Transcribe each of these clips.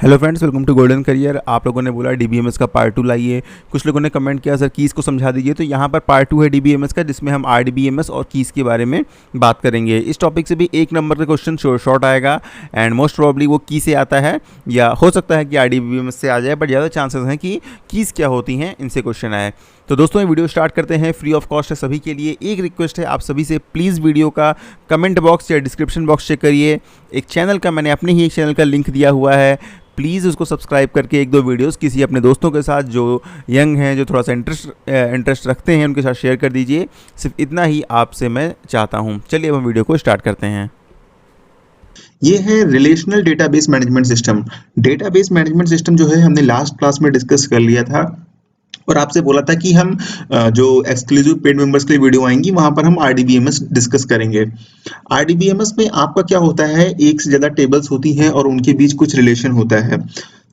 Hello friends, welcome to golden career. आप लोगों ने बोला डीबीएमएस का पार्ट 2 लाइए। कुछ लोगों ने कमेंट किया सर कीज़ को समझा दीजिए। तो यहाँ पर पार्ट 2 है डीबीएमएस का, जिसमें हम आरडीबीएमएस और कीज़ के बारे में बात करेंगे। इस टॉपिक से भी 1 नंबर का क्वेश्चन शॉर्ट आएगा एंड मोस्ट प्रॉब्ली वो की से आता है, या हो सकता है कि आरडीबीएमएस से आ जाए, बट ज़्यादा चांसेस हैं कि कीज़ क्या होती हैं इनसे क्वेश्चन आए। तो दोस्तों, ये वीडियो स्टार्ट करते हैं। फ्री ऑफ कॉस्ट है सभी के लिए। एक रिक्वेस्ट है आप सभी से, प्लीज़ वीडियो का कमेंट बॉक्स या डिस्क्रिप्शन बॉक्स चेक करिए। एक चैनल का, मैंने अपने ही एक चैनल का लिंक दिया हुआ है, प्लीज़ उसको सब्सक्राइब करके 1-2 वीडियोस किसी अपने दोस्तों के साथ जो यंग हैं, जो थोड़ा सा इंटरेस्ट रखते हैं, उनके साथ शेयर कर दीजिए। सिर्फ इतना ही आपसे मैं चाहता हूं। चलिए अब हम वीडियो को स्टार्ट करते हैं। ये है relational database management system. Database management system जो है हमने लास्ट क्लास में डिस्कस कर लिया था और आपसे बोला था कि हम जो एक्सक्लूसिव पेड मेंबर्स के लिए वीडियो आएंगी वहां पर हम आरडीबीएमएस डिस्कस करेंगे। आरडीबीएमएस में आपका क्या होता है, एक से ज्यादा टेबल्स होती हैं और उनके बीच कुछ रिलेशन होता है।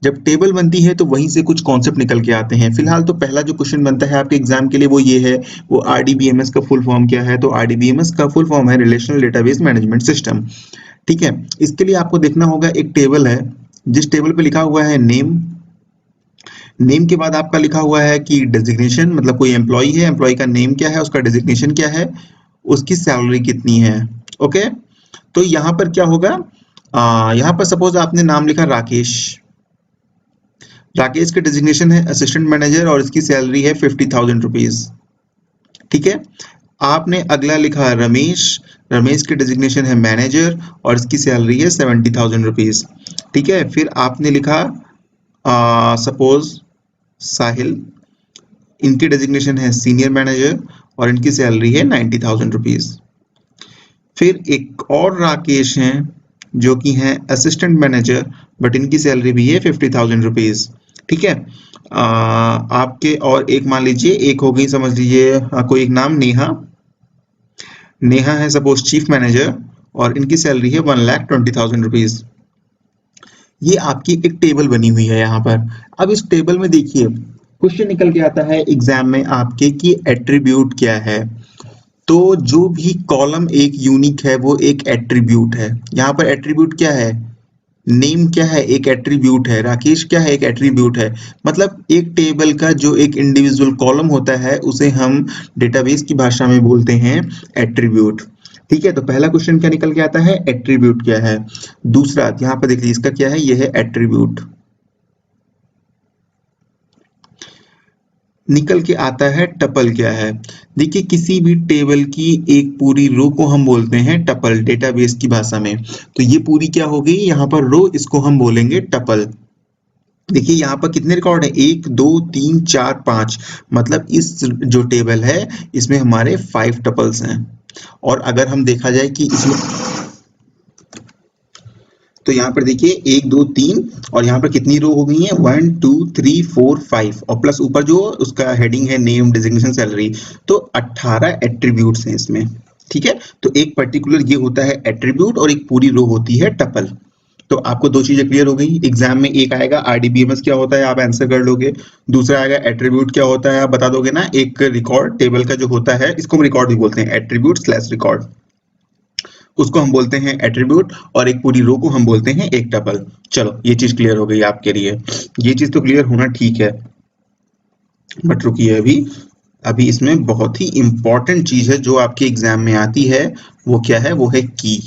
जब टेबल बनती है तो वहीं से कुछ कॉन्सेप्ट निकल के आते हैं। फिलहाल तो पहला जो क्वेश्चन बनता है आपके एग्जाम के लिए वो ये है, वो आरडीबीएमएस का फुल फॉर्म क्या है। तो आरडीबीएमएस का फुल फॉर्म है रिलेशनल डेटाबेस मैनेजमेंट सिस्टम। ठीक है, इसके लिए आपको देखना होगा एक टेबल है, जिस टेबल पे लिखा हुआ है नेम। नेम के बाद आपका लिखा हुआ है कि डेजिग्नेशन, मतलब कोई एम्प्लॉय है, एम्प्लॉय का नेम क्या है, उसका डेजिग्नेशन क्या है, उसकी सैलरी कितनी है। ओके, तो यहाँ पर क्या होगा, यहाँ पर सपोज आपने नाम लिखा राकेश। राकेश का डेजिग्नेशन है असिस्टेंट मैनेजर और इसकी सैलरी है 50,000 रुपीज। ठीक है, आपने अगला लिखा रमेश। रमेश के डेजिग्नेशन है मैनेजर और इसकी सैलरी है 70,000 रुपीज। ठीक है, फिर आपने लिखा सपोज साहिल। इनकी डेजिग्नेशन है सीनियर मैनेजर और इनकी सैलरी है 90,000 रुपीज। फिर एक और राकेश हैं जो कि हैं असिस्टेंट मैनेजर, बट इनकी सैलरी भी है 50,000 रुपीज। ठीक है, आपके और एक मान लीजिए, एक हो गई समझ लीजिए कोई एक नाम नेहा। नेहा है सपोज चीफ मैनेजर और इनकी सैलरी है 1,20,000 रुपीज। ये आपकी एक टेबल बनी हुई है यहाँ पर। अब इस टेबल में देखिए क्वेश्चन निकल के आता है एग्जाम में आपके कि एट्रीब्यूट क्या है। तो जो भी कॉलम एक यूनिक है वो एक एट्रीब्यूट है। यहाँ पर एट्रीब्यूट क्या है, नेम क्या है, एक एट्रीब्यूट है। राकेश क्या है, एक एट्रीब्यूट है। मतलब एक टेबल का जो एक इंडिविजुअल कॉलम होता है उसे हम डेटाबेस की भाषा में बोलते हैं एट्रीब्यूट। ठीक है, तो पहला क्वेश्चन क्या निकल के आता है, एट्रीब्यूट क्या है। दूसरा यहाँ पर देखिए इसका क्या है, यह है एट्रीब्यूट। निकल के आता है टपल क्या है। देखिए किसी भी टेबल की एक पूरी रो को हम बोलते हैं टपल डेटाबेस की भाषा में। तो ये पूरी क्या हो गई, यहाँ पर रो, इसको हम बोलेंगे टपल। देखिए यहाँ पर कितने रिकॉर्ड है, 1 2 3 4 5, मतलब इस जो टेबल है इसमें हमारे 5 टपल्स हैं। और अगर हम देखा जाए कि इसमें, तो यहाँ पर देखिए 1 2 3 और यहाँ पर कितनी रो हो गई है, 1 2 3 4 5 और प्लस ऊपर जो उसका हेडिंग है नेम डेजिग्नेशन सैलरी। तो 18 एट्रीब्यूट्स हैं इसमें। ठीक है, तो एक पर्टिकुलर ये होता है एट्रीब्यूट और एक पूरी रो होती है टपल। तो आपको दो चीजें क्लियर हो गई। एग्जाम में एक आएगा आरडीबीएमएस क्या होता है, आप आंसर कर लोगे। दूसरा आएगा एट्रीब्यूट क्या होता है, आप बता दोगे ना। एक रिकॉर्ड टेबल का जो होता है, इसको हम रिकॉर्ड भी बोलते हैं, एट्रीब्यूट स्लैश रिकॉर्ड, उसको हम बोलते हैं एट्रीब्यूट, और एक पूरी रो को हम बोलते हैं एक टपल। चलो ये चीज क्लियर हो गई आपके लिए। ये चीज तो क्लियर होना ठीक है, बट रुकिए अभी अभी इसमें बहुत ही इंपॉर्टेंट चीज है जो आपके एग्जाम में आती है। वो क्या है, वो है की।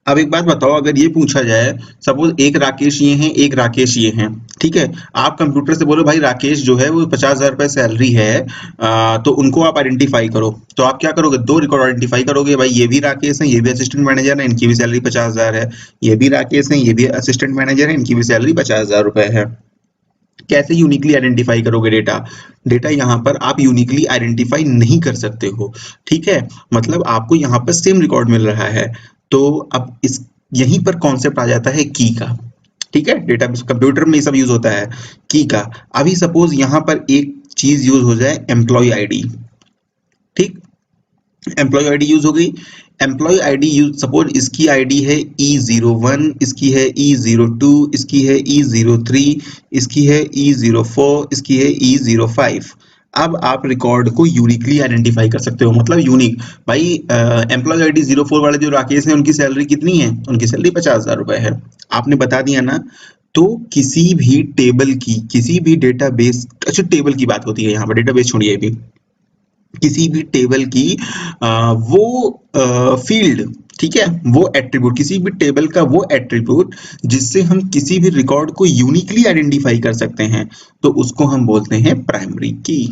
अब एक बात बताओ, अगर ये पूछा जाए सपोज एक राकेश ये हैं, एक राकेश ये हैं। ठीक है, आप कंप्यूटर से बोलो भाई राकेश जो है वो 50,000 रुपए सैलरी है, तो उनको आप आइडेंटिफाई करो। तो आप क्या करोगे, 2 रिकॉर्ड आइडेंटिफाई करोगे, भाई ये भी राकेश है, ये भी असिस्टेंट मैनेजर है, इनकी भी सैलरी 50,000 है। ये भी राकेश है, ये भी असिस्टेंट मैनेजर है, इनकी भी सैलरी 50,000 रुपए है। कैसे यूनिकली आइडेंटिफाई करोगे डेटा, डेटा यहाँ पर आप यूनिकली आइडेंटिफाई नहीं कर सकते हो। ठीक है, मतलब आपको यहाँ पर सेम रिकॉर्ड मिल रहा है। तो अब इस यहीं पर कॉन्सेप्ट आ जाता है की का। ठीक है, डेटा कंप्यूटर में ये सब यूज होता है की का। अभी सपोज यहाँ पर एक चीज यूज हो जाए, एम्प्लॉय आईडी। ठीक, एम्प्लॉय आईडी यूज हो गई। एम्प्लॉय आईडी यूज, सपोज इसकी आईडी है E01, इसकी है E02, इसकी है E03, इसकी है E04, इसकी है E05। अब आप रिकॉर्ड को यूनिकली आइडेंटिफाई कर सकते हो, मतलब यूनिक। भाई एम्प्लॉय आईडी 04 वाले जो राकेश हैं उनकी सैलरी कितनी है? उनकी सैलरी 50,000 रुपए है। आपने बता दिया ना। तो किसी भी टेबल की, किसी भी डेटाबेस, अच्छा टेबल की बात होती है यहाँ पर, डेटाबेस छोड़िए अभी। किसी भी टेबल की वो फील्ड, ठीक है, वो एट्रीब्यूट, किसी भी टेबल का वो एट्रीब्यूट जिससे हम किसी भी रिकॉर्ड को यूनिकली आइडेंटिफाई कर सकते हैं, तो उसको हम बोलते हैं प्राइमरी की।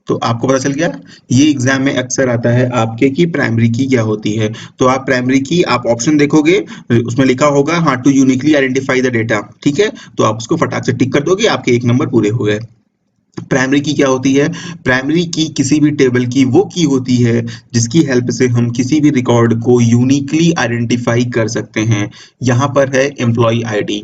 तो आपको पता चल गया, ये एग्जाम में अक्सर आता है आपके कि प्राइमरी की क्या होती है। तो आप प्राइमरी की, आप ऑप्शन देखोगे उसमें लिखा होगा हाँ to uniquely identify the data, ठीक है, तो आप उसको फटाक से टिक कर दोगे, आपके 1 नंबर पूरे हो गए। प्राइमरी की क्या होती है? प्राइमरी की किसी भी टेबल की वो की होती है जिसकी हेल्प से हम किसी भी रिकॉर्ड को यूनिकली आइडेंटिफाई कर सकते हैं। यहाँ पर है एम्प्लॉय आईडी।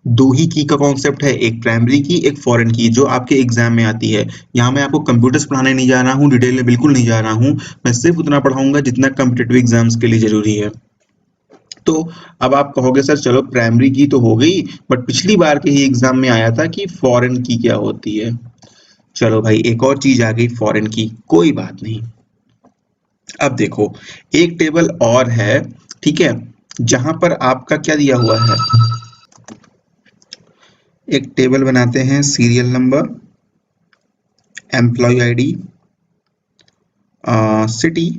दो ही की का कॉन्सेप्ट है, एक प्राइमरी की, एक फॉरेन की, जो आपके एग्जाम में आती है। यहाँ मैं आपको कंप्यूटर्स पढ़ाने नहीं जा रहा हूँ, डिटेल में बिल्कुल नहीं जा रहा हूँ, मैं सिर्फ उतना पढ़ाऊंगा जितना कम्पिटेटिव एग्जाम्स के लिए जरूरी है। तो अब आप कहोगे सर चलो प्राइमरी की तो हो गई, बट पिछली बार के ही एग्जाम में आया था कि फॉरेन की क्या होती है। चलो भाई एक और चीज आ गई फॉरेन की, कोई बात नहीं। अब देखो एक टेबल और है, ठीक है, जहां पर आपका क्या दिया हुआ है, एक टेबल बनाते हैं, serial number, employee ID, city,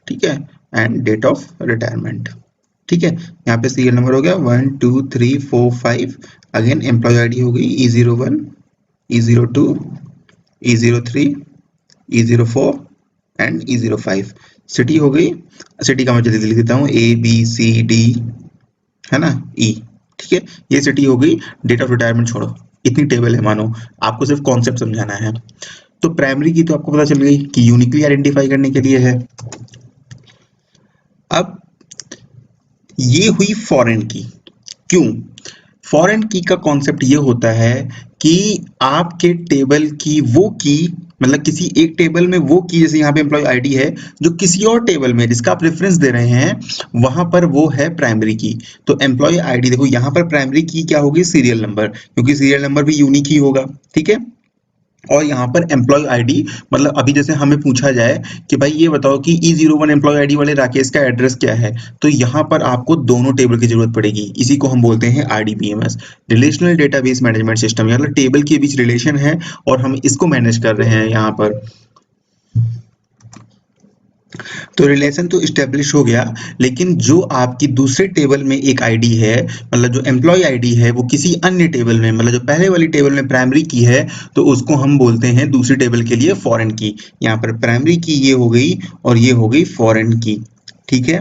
ठीक है, एंड डेट ऑफ रिटायरमेंट। ठीक है, यहाँ पे सीरियल नंबर हो गया 1 2 3 4 5, अगेन एम्प्लॉय आईडी हो गई E01, E02, E03, E04 and E05। City हो गई, सिटी का मैं जल्दी लिख देता हूँ ABCD, है ना, E, ठीक है, ये सिटी हो गई। डेट ऑफ रिटायरमेंट छोड़ो, इतनी टेबल है, मानो आपको सिर्फ कॉन्सेप्ट समझाना है। तो प्राइमरी की तो आपको पता चल गई कि यूनिकली आइडेंटिफाई करने के लिए है। अब ये हुई फॉरेन की। क्यों? फॉरेन की का कॉन्सेप्ट ये होता है कि आपके टेबल की वो की, मतलब किसी एक टेबल में वो की, जैसे यहाँ पे एम्प्लॉय आईडी है, जो किसी और टेबल में जिसका आप रेफरेंस दे रहे हैं वहां पर वो है प्राइमरी की। तो एम्प्लॉय आईडी देखो, यहाँ पर प्राइमरी की क्या होगी? सीरियल नंबर, क्योंकि सीरियल नंबर भी यूनिक ही होगा, ठीक है। और यहाँ पर एम्प्लॉय आईडी, मतलब अभी जैसे हमें पूछा जाए कि भाई ये बताओ कि E01 एम्प्लॉय आईडी वाले राकेश का एड्रेस क्या है, तो यहाँ पर आपको दोनों टेबल की जरूरत पड़ेगी। इसी को हम बोलते हैं RDBMS, relational database management system, मतलब टेबल के बीच रिलेशन है और हम इसको मैनेज कर रहे हैं यहाँ पर। तो रिलेशन तो इस्टेब्लिश हो गया, लेकिन जो आपकी दूसरे टेबल में एक आईडी है, मतलब जो एम्प्लॉय आईडी है, वो किसी अन्य टेबल में, मतलब जो पहले वाली टेबल में प्राइमरी की है, तो उसको हम बोलते हैं दूसरी टेबल के लिए फॉरेन की। यहाँ पर प्राइमरी की ये हो गई और ये हो गई फॉरेन की, ठीक है।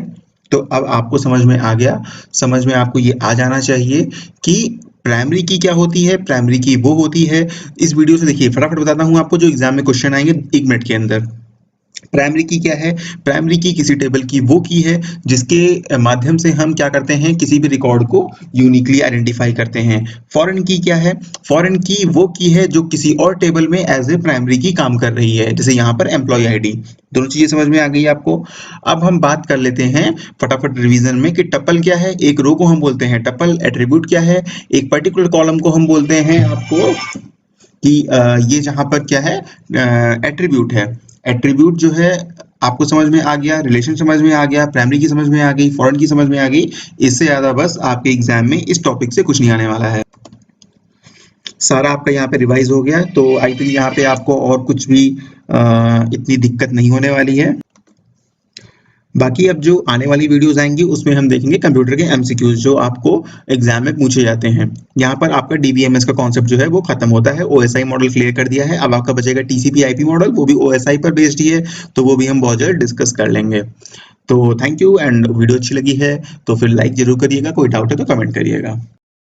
तो अब आपको समझ में आ गया, समझ में आपको ये आ जाना चाहिए कि प्राइमरी की क्या होती है। प्राइमरी की वो होती है, इस वीडियो से देखिए फटाफट बताता हूँ आपको, जो एग्जाम में क्वेश्चन आएंगे 1 मिनट के अंदर। प्राइमरी की क्या है? प्राइमरी की किसी टेबल की वो की है जिसके माध्यम से हम क्या करते हैं, किसी भी रिकॉर्ड को यूनिकली आइडेंटिफाई करते हैं। फॉरेन की क्या है? फॉरेन की वो की है जो किसी और टेबल में एज ए प्राइमरी की काम कर रही है, जैसे यहाँ पर एम्प्लॉय आईडी। दोनों चीजें समझ में आ गई आपको। अब हम बात कर लेते हैं फटाफट रिवीजन में कि टपल क्या है। एक रो को हम बोलते हैं टपल, एट्रीब्यूट क्या है, एक पर्टिकुलर कॉलम को हम बोलते हैं आपको कि ये जहां पर क्या है, एट्रीब्यूट है। एट्रीब्यूट जो है आपको समझ में आ गया, रिलेशन समझ में आ गया, प्राइमरी की समझ में आ गई, फॉरेन की समझ में आ गई। इससे ज्यादा बस आपके एग्जाम में इस टॉपिक से कुछ नहीं आने वाला है। सारा आपका यहाँ पे रिवाइज हो गया, तो आई थिंक यहाँ पे आपको और कुछ भी इतनी दिक्कत नहीं होने वाली है। बाकी अब जो आने वाली वीडियोस आएंगी उसमें हम देखेंगे कंप्यूटर के एमसीक्यूज जो आपको एग्जाम में पूछे जाते हैं। यहाँ पर आपका डीबीएमएस का कॉन्सेप्ट जो है वो खत्म होता है, ओएसआई मॉडल क्लियर कर दिया है। अब आपका बचेगा टीसीपी आईपी मॉडल, वो भी ओएसआई पर बेस्ड ही है, तो वो भी हम बहुत जल्द डिस्कस कर लेंगे। तो थैंक यू, एंड वीडियो अच्छी लगी है तो फिर लाइक जरूर करिएगा, कोई डाउट है तो कमेंट करिएगा।